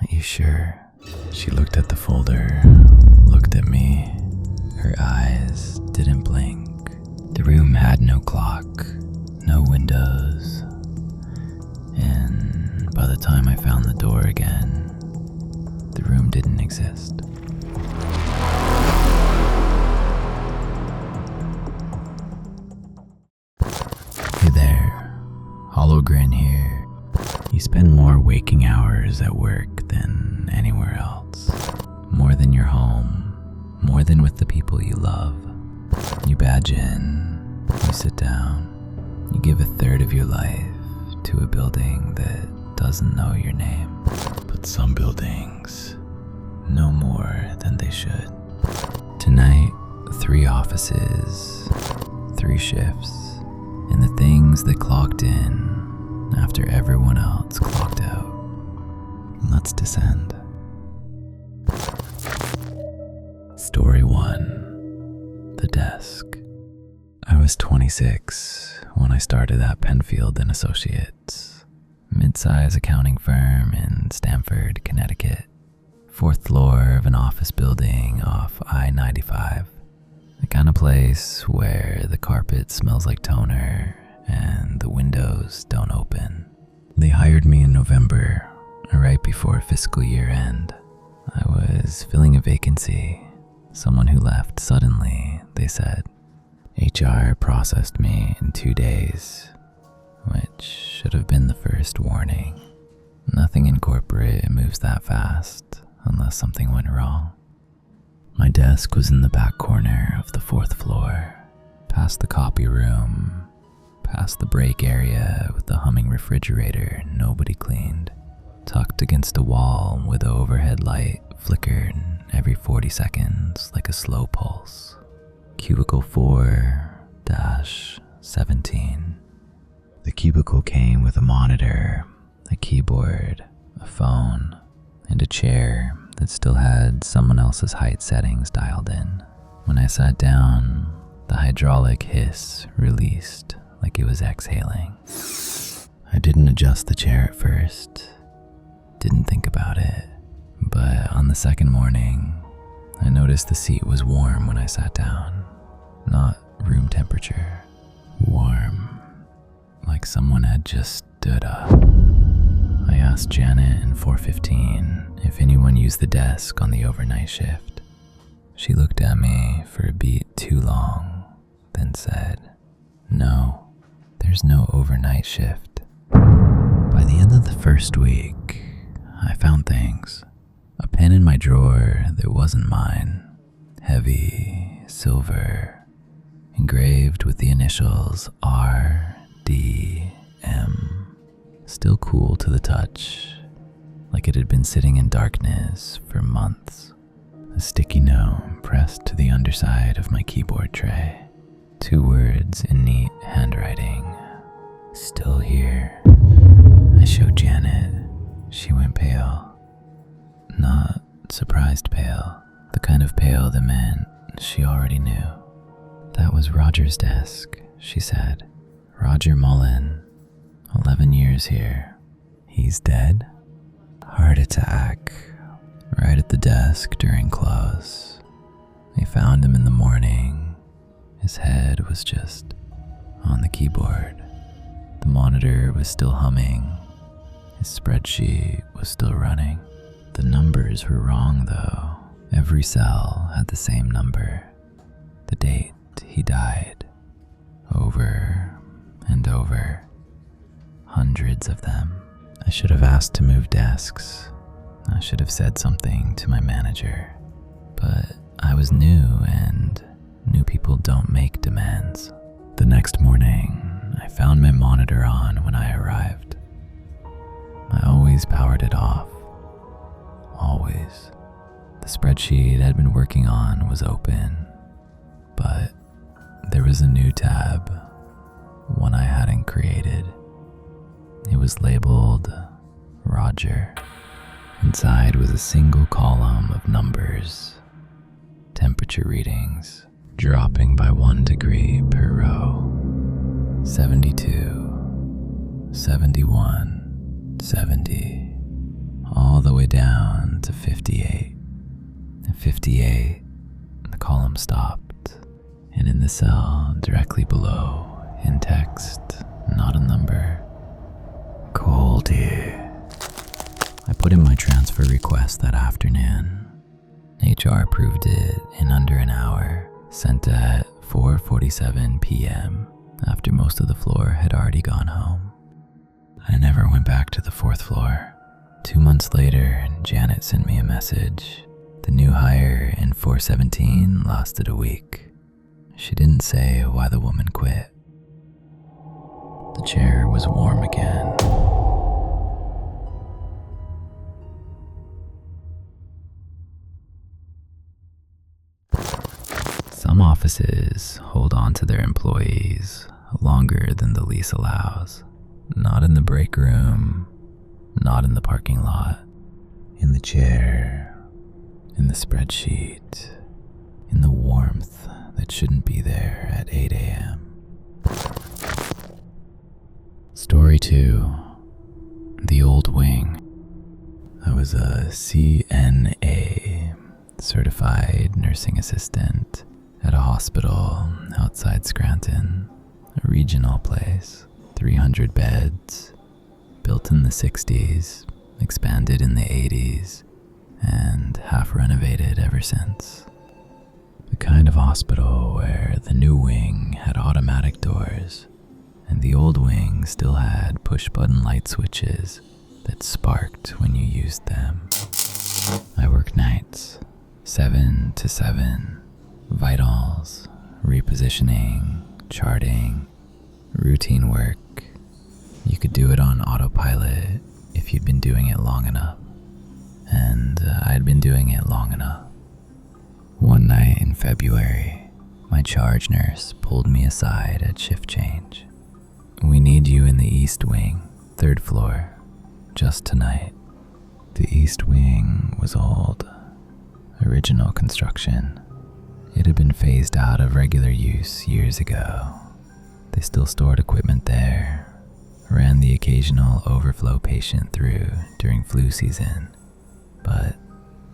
You sure? She looked at the folder, looked at me. Her eyes didn't blink. The room had no clock, no windows, and by the time I found the door again, the room didn't exist. Hey there, Hollowgrin here. You spend more waking hours at work than anywhere else. More than your home, more than with the people you love. You badge in, you sit down, you give a third of your life to a building that doesn't know your name. But some buildings know more than they should. Tonight, 3 offices, 3 shifts, and the things that clocked in after everyone else clocked out. Let's descend. Story 1. The Desk. I was 26 when I started at Penfield & Associates, mid-size accounting firm in Stamford, Connecticut. 4th floor of an office building off I-95. The kind of place where the carpet smells like toner and the windows don't open. They hired me in November, right before fiscal year end. I was filling a vacancy, someone who left suddenly, they said. HR processed me in 2 days, which should have been the first warning. Nothing in corporate moves that fast unless something went wrong. My desk was in the back corner of the 4th floor, past the copy room, past the break area with the humming refrigerator nobody cleaned, tucked against a wall where the overhead light flickered every 40 seconds like a slow pulse. Cubicle 4-17. The cubicle came with a monitor, a keyboard, a phone, and a chair that still had someone else's height settings dialed in. When I sat down, the hydraulic hiss released like it was exhaling. I didn't adjust the chair at first, didn't think about it, but on the second morning, I noticed the seat was warm when I sat down, not room temperature, warm, like someone had just stood up. I asked Janet in 415 if anyone used the desk on the overnight shift. She looked at me for a beat too long, then said, "No, there's no overnight shift." By the end of the first week, I found things. A pen in my drawer that wasn't mine, heavy, silver, engraved with the initials R.D.M. Still cool to the touch, like it had been sitting in darkness for months. A sticky note pressed to the underside of my keyboard tray. 2 words in neat handwriting. Still here. I showed Janet. She went pale. Not surprised pale. The kind of pale that meant she already knew. "That was Roger's desk," she said. "Roger Mullen. 11 years here. He's dead? Heart attack. Right at the desk during close. They found him in the morning. His head was just on the keyboard. The monitor was still humming. His spreadsheet was still running. The numbers were wrong though. Every cell had the same number. The date he died. Over and over. Hundreds of them. I should have asked to move desks. I should have said something to my manager. But I was new and new people don't make demands. The next morning, I found my monitor on when I arrived. I always powered it off. Always. The spreadsheet I'd been working on was open, but there was a new tab, one I hadn't created. It was labeled Roger. Inside was a single column of numbers, temperature readings, dropping by 1 degree per row. 72, 71, 70, all the way down to 58. At 58, the column stopped, and in the cell directly below, in text, not a number, Goldie. I put in my transfer request that afternoon. HR approved it in under an hour, sent at 4:47 p.m. after most of the floor had already gone home. I never went back to the 4th floor. 2 months later, Janet sent me a message. The new hire in 417 lasted a week. She didn't say why the woman quit. The chair was warm again. Some offices hold on to their employees longer than the lease allows. Not in the break room, not in the parking lot, in the chair, in the spreadsheet, in the warmth that shouldn't be there at 8 a.m. Story 2, The Old Wing. I was a CNA, certified nursing assistant, at a hospital outside Scranton, a regional place, 300 beds, built in the 60s, expanded in the 80s, and half renovated ever since. The kind of hospital where the new wing had automatic doors, and the old wing still had push-button light switches that sparked when you used them. I worked nights, 7 to 7, vitals, repositioning, charting, routine work. You could do it on autopilot if you'd been doing it long enough, and I'd been doing it long enough. One night in February, my charge nurse pulled me aside at shift change. "We need you in the East Wing, 3rd floor, just tonight." The East Wing was old, original construction. It had been phased out of regular use years ago. They still stored equipment there, ran the occasional overflow patient through during flu season, but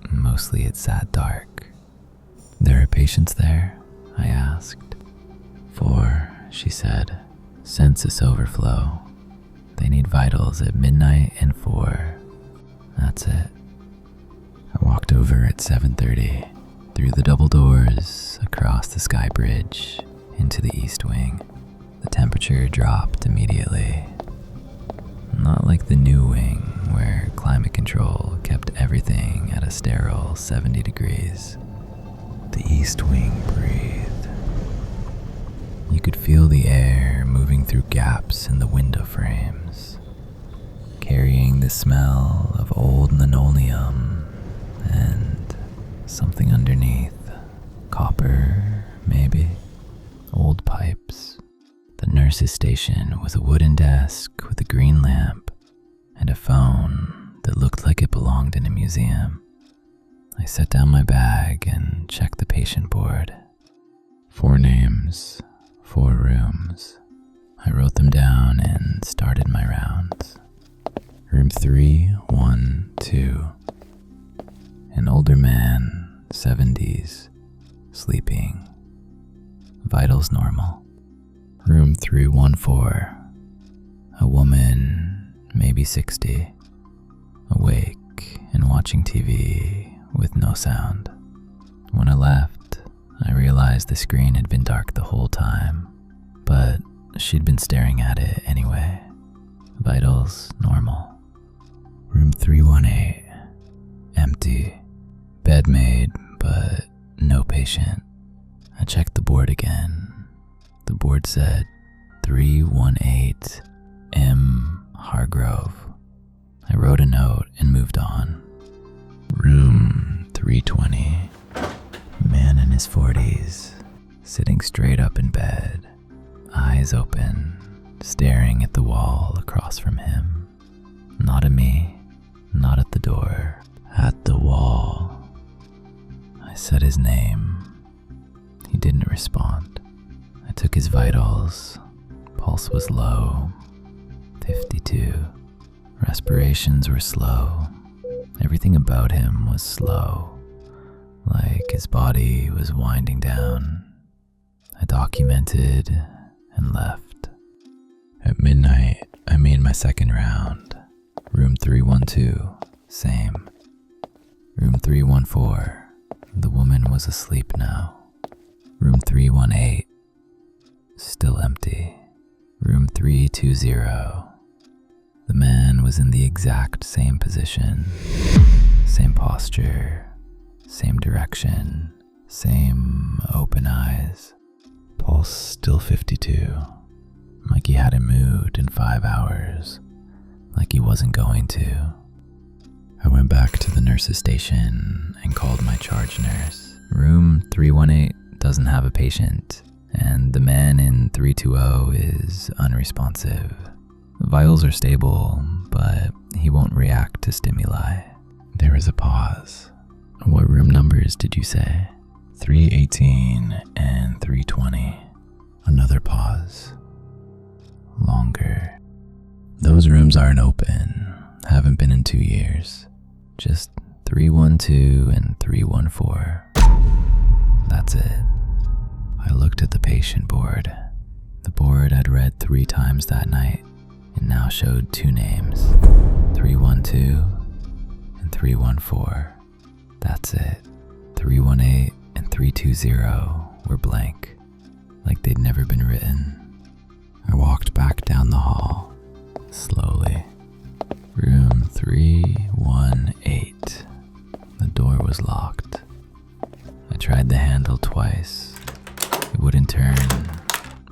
mostly it sat dark. "There are patients there?" I asked. "4, she said. "Census overflow. They need vitals at midnight and 4. That's it." I walked over at 7:30, through the double doors, across the sky bridge, into the East Wing. The temperature dropped immediately. Not like the new wing, where climate control kept everything at a sterile 70 degrees. The East Wing breathed. You could feel the air moving through gaps in the window frames, carrying the smell of old linoleum and something underneath. Copper, maybe. Old pipes. The nurse's station with a wooden desk with a green lamp and a phone that looked like it belonged in a museum. I set down my bag and checked the patient board. 4 names, 4 rooms. I wrote them down and started my rounds. Room 312. An older man, 70s, sleeping. Vitals normal. Room 314. A woman, maybe 60, awake and watching TV with no sound. When I left, I realized the screen had been dark the whole time, but she'd been staring at it anyway. Vitals normal. Room 318. Empty. Bed made, but no patient. I checked the board again. The board said 318 M. Hargrove. I wrote a note and moved on. Room 320. Man in his 40s, sitting straight up in bed, eyes open, staring at the wall across from him. Not at me, not at the door, at the wall. I said his name. He didn't respond. I took his vitals. Pulse was low, 52. Respirations were slow, Everything about him was slow, like his body was winding down. I documented and left. At midnight, I made my second round. Room 312, same. Room 314, the woman was asleep now. Room 318, still empty. Room 320, the man was in the exact same position, same posture, same direction, same open eyes. Pulse still 52, like he hadn't moved in 5 hours, like he wasn't going to. I went back to the nurse's station and called my charge nurse. Room 318 doesn't have a patient, and the man in 320 is unresponsive. Vitals are stable, but he won't react to stimuli. There was a pause. What room numbers did you say? 318 and 320. Another pause. Longer. Those rooms aren't open. Haven't been in 2 years. Just 312 and 314. That's it. I looked at the patient board. The board I'd read 3 times that night. It now showed 2 names, 312 and 314. That's it. 318 and 320 were blank, like they'd never been written. I walked back down the hall, slowly. Room 318. The door was locked. I tried the handle twice. It wouldn't turn,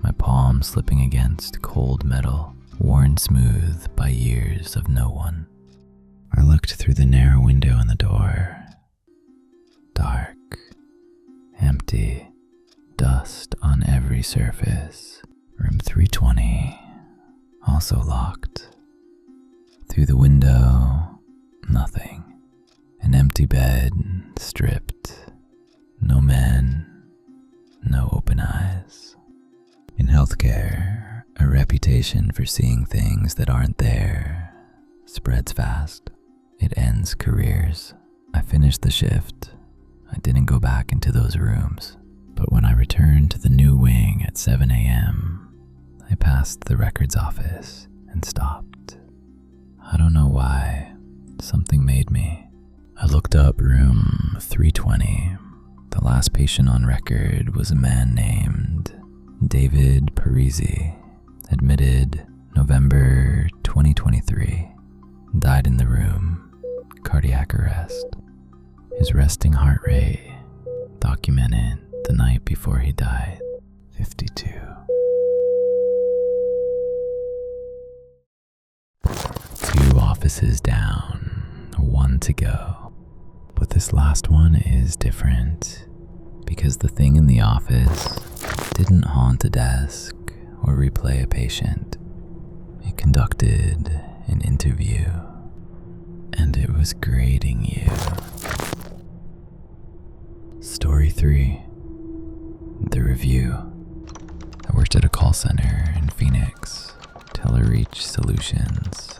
my palm slipping against cold metal, worn smooth by years of no one. I looked through the narrow window in the door. Dark, empty, dust on every surface. Room 320, also locked. Through the window, nothing. An empty bed, stripped. No men, no open eyes. In healthcare, a reputation for seeing things that aren't there spreads fast. It ends careers. I finished the shift. I didn't go back into those rooms. But when I returned to the new wing at 7 a.m., I passed the records office and stopped. I don't know why. Something made me. I looked up room 320. The last patient on record was a man named David Parisi, admitted November 2023, died in the room, cardiac arrest. His resting heart rate, documented the night before he died, 52. 2 offices down, 1 to go. But this last one is different, because the thing in the office didn't haunt a desk or replay a patient. It conducted an interview, and it was grading you. Story 3, the review. I worked at a call center in Phoenix, Telereach Solutions.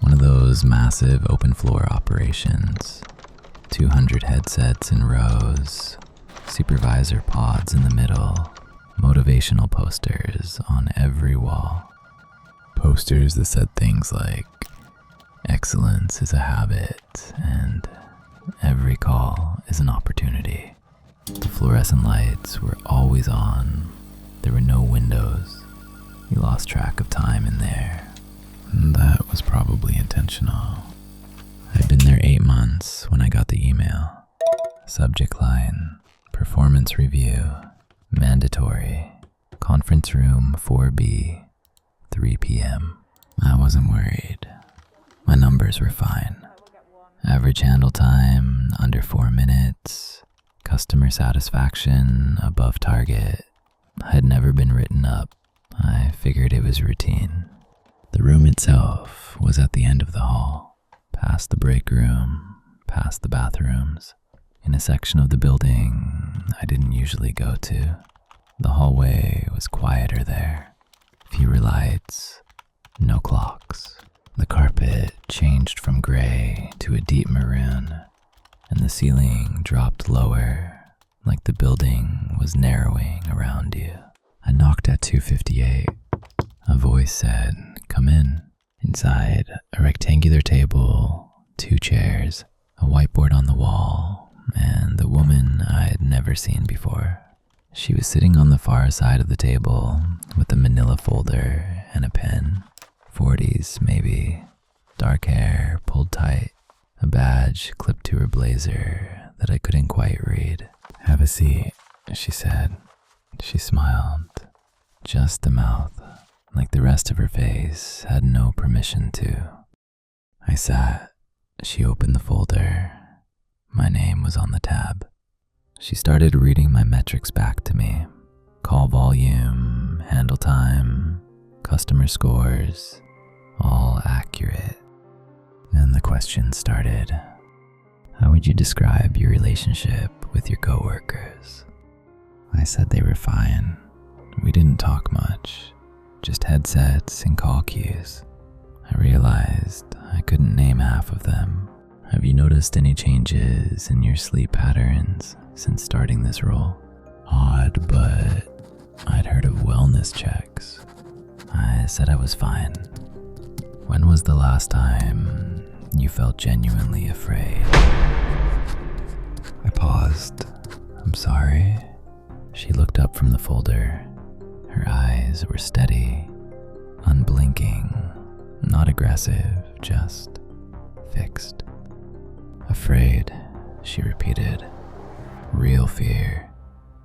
One of those massive open floor operations. 200 headsets in rows, supervisor pods in the middle, motivational posters on every wall. Posters that said things like, "Excellence is a habit," and "Every call is an opportunity." The fluorescent lights were always on. There were no windows. You lost track of time in there. That was probably intentional. I'd been there 8 months when I got the email. Subject line, performance review, mandatory, conference room 4B, 3 p.m. I wasn't worried. My numbers were fine. Average handle time, under 4 minutes. Customer satisfaction, above target. Had never been written up. I figured it was routine. The room itself was at the end of the hall, past the break room, past the bathrooms, in a section of the building I didn't usually go to. The hallway was quieter there. Fewer lights, no clocks. The carpet changed from gray to a deep maroon, and the ceiling dropped lower, like the building was narrowing around you. I knocked at 258. A voice said, "Come in." Inside, a rectangular table, 2 chairs, a whiteboard on the wall, and the woman I'd never seen before. She was sitting on the far side of the table with a manila folder and a pen. 40s, maybe. Dark hair, pulled tight. A badge clipped to her blazer that I couldn't quite read. "Have a seat," she said. She smiled. Just the mouth, like the rest of her face had no permission to. I sat. She opened the folder. My name was on the tab. She started reading my metrics back to me. Call volume, handle time, customer scores, all accurate. Then the question started. "How would you describe your relationship with your coworkers?" I said they were fine. We didn't talk much, just headsets and call queues. I realized I couldn't name half of them. "Have you noticed any changes in your sleep patterns since starting this role?" Odd, but I'd heard of wellness checks. I said I was fine. "When was the last time you felt genuinely afraid?" I paused. "I'm sorry." She looked up from the folder. Her eyes were steady, unblinking, not aggressive, just fixed. "Afraid," she repeated. "Real fear,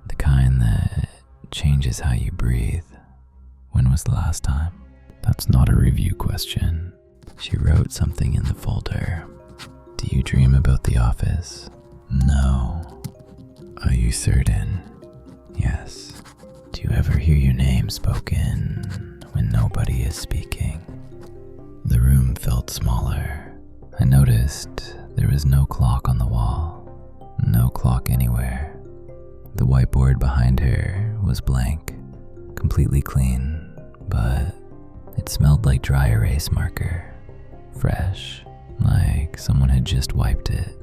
the kind that changes how you breathe." "When was the last time?" "That's not a review question." She wrote something in the folder. "Do you dream about the office?" "No." "Are you certain?" "Yes." "Do you ever hear your name spoken when nobody is speaking?" The room felt smaller. I noticed there was no clock on the wall, no clock anywhere. The whiteboard behind her was blank, completely clean, but it smelled like dry erase marker, fresh, like someone had just wiped it,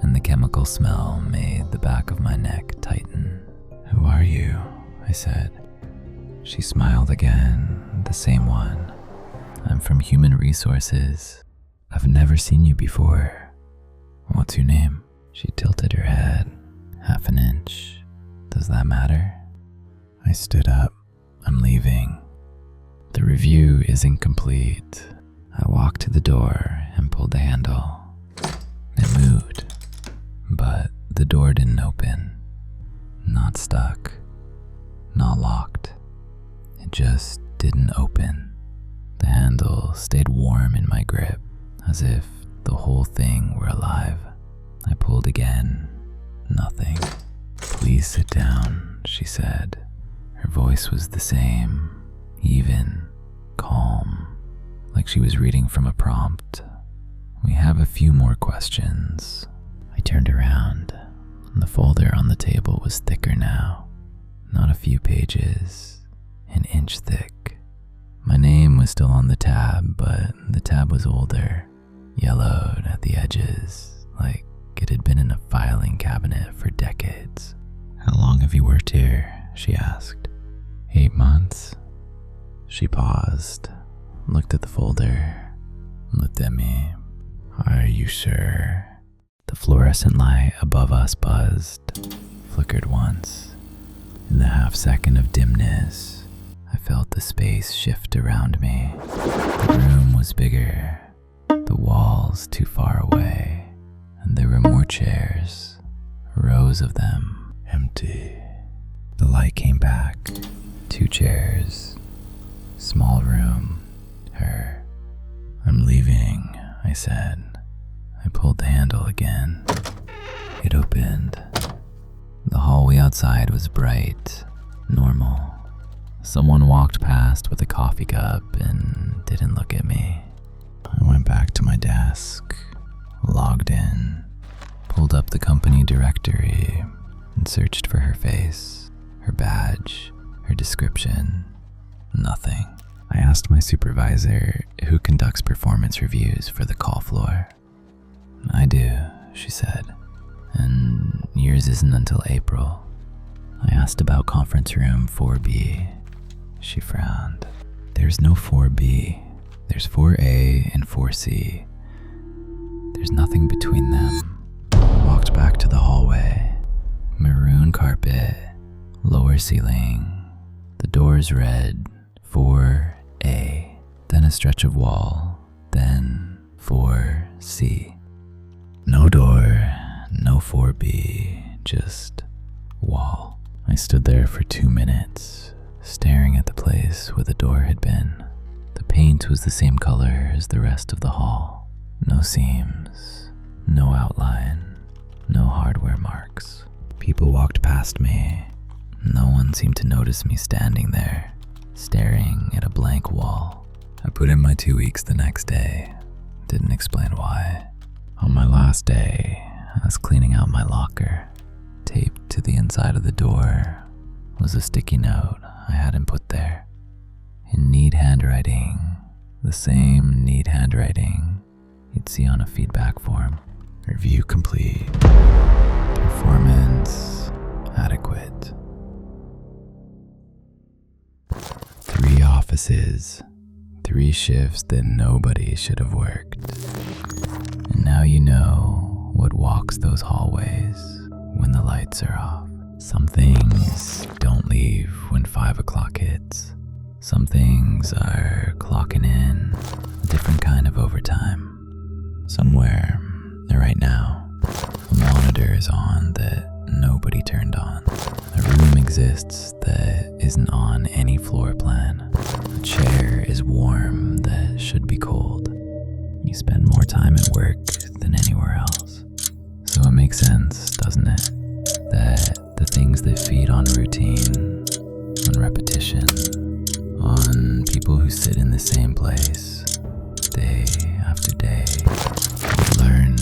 and the chemical smell made the back of my neck tighten. "Who are you?" I said. She smiled again, the same one. "I'm from Human Resources. I've never seen you before." "What's your name?" She tilted her head, half an inch. "Does that matter?" I stood up. "I'm leaving. The review isn't complete." I walked to the door and pulled the handle. It moved, but the door didn't open. Not stuck, not locked. It just didn't open. The handle stayed warm in my grip, as if the whole thing were alive. I pulled again. Nothing. "Please sit down," she said. Her voice was the same, even, calm, like she was reading from a prompt. "We have a few more questions." I turned around. The folder on the table was thicker now, not a few pages, an inch thick. My name was still on the tab, but the tab was older, yellowed at the edges, like it had been in a filing cabinet for decades. "How long have you worked here?" she asked. 8 months. She paused, looked at the folder, looked at me. "Are you sure?" The fluorescent light above us buzzed, flickered once. In the half second of dimness, I felt the space shift around me. The room was bigger, the walls too far away, and there were more chairs, rows of them, empty. The light came back. 2 chairs, small room, her. "I'm leaving," I said. I pulled the handle again. It opened. The hallway outside was bright, normal. Someone walked past with a coffee cup and didn't look at me. I went back to my desk, logged in, pulled up the company directory, and searched for her face, her badge, her description. Nothing. I asked my supervisor who conducts performance reviews for the call floor. I do, she said, and yours isn't until April. I asked about conference room 4B. She frowned. There's no 4B. There's 4A and 4C. There's nothing between them. I walked back to the hallway. Maroon carpet, lower ceiling, the doors read 4A, then a stretch of wall, then 4C. No door, no 4B, just wall. I stood there for 2 minutes, staring at the place where the door had been. The paint was the same color as the rest of the hall. No seams, no outline, no hardware marks. People walked past me. No one seemed to notice me standing there, staring at a blank wall. I put in my 2 weeks the next day. Didn't explain why. On my last day, I was cleaning out my locker. Taped to the inside of the door was a sticky note I hadn't put there. In neat handwriting, the same neat handwriting you'd see on a feedback form. Review complete. Performance adequate. 3 offices, 3 shifts that nobody should have worked. And now you know what walks those hallways when the lights are off. Some things don't leave when 5 o'clock hits. Some things are clocking in a different kind of overtime. Somewhere, right now, a monitor is on that nobody turned on. A room exists that isn't on any floor plan. A chair is warm that should be cold. You spend more time at work than anywhere else. So it makes sense, doesn't it? That the things that feed on routine, on repetition, on people who sit in the same place, day after day, learn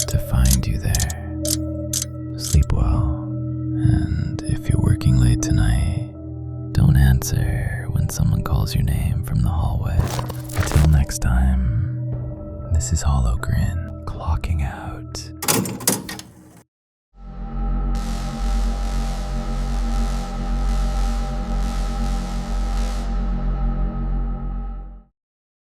to find you there. Sleep well, and if you're working late tonight, don't answer when someone calls your name from the hallway. Until next time, this is Hollowgrin, clocking out.